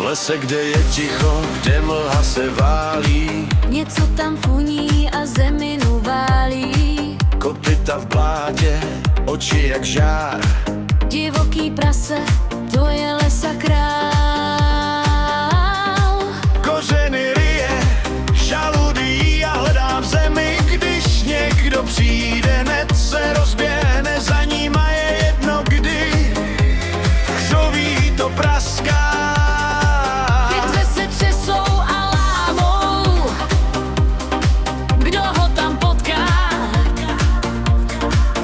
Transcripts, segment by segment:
lese, kde je ticho, kde mlha se válí, něco tam funí a zeminu válí. kopyta v blátě, oči jak žár. Divoký prase, to je lesa král. Kořeny ryje, žaludí a hledá v zemi. Když někdo přijde, hned se rozběhne za ním a je jedno kdy. Křoví to praská. Větve se třesou a lámou, kdo ho tam potká.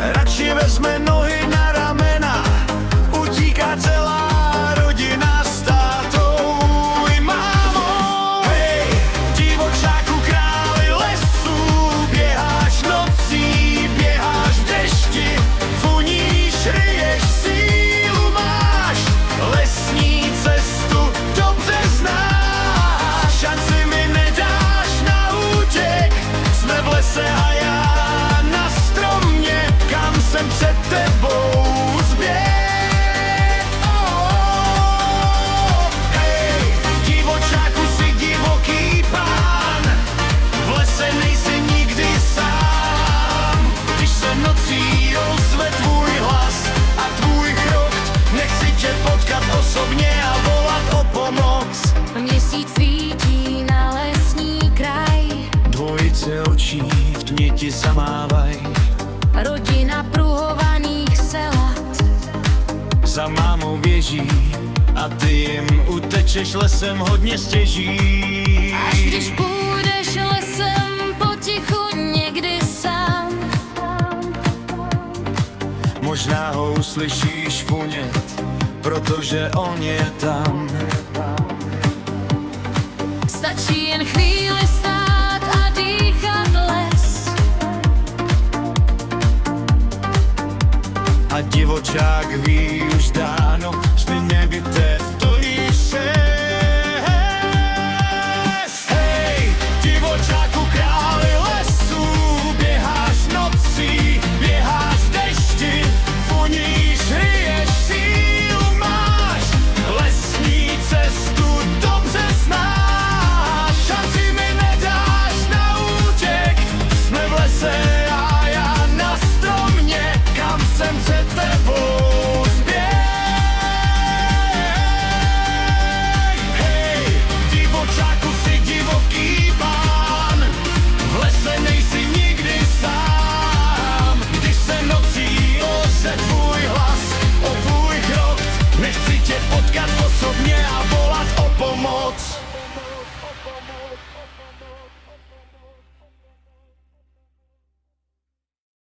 Radši vezme nohy na ramena, utíká celá rodina s tátou i mámou. Hej, divočáku králi lesů, běháš nocí, běháš v dešti, funíš, ryješ, sílu máš, lesní cestu dobře znáš. Šanci mi nedáš na útěk, jsme v lese a já na stromě, kam jsem před tebou zběh. Hej, divočáku, si divoký pán, v lese nejsi nikdy sám. Když se nocí ozve tvůj hlas a tvůj krok, nechci tě potkat osobně a volat o pomoc. Měsíc svítí na lesní kraj, Dvojice očí v tmě ti zamávaj, rodina pruhovaných selat. za mámou běží a ty jim utečeš lesem hodně stěží. Až když půjdeš lesem potichu někdy sám, Možná ho uslyšíš funět, protože on je tam. stačí jen chvíli stát a dýchat les. A divočák ví už dál,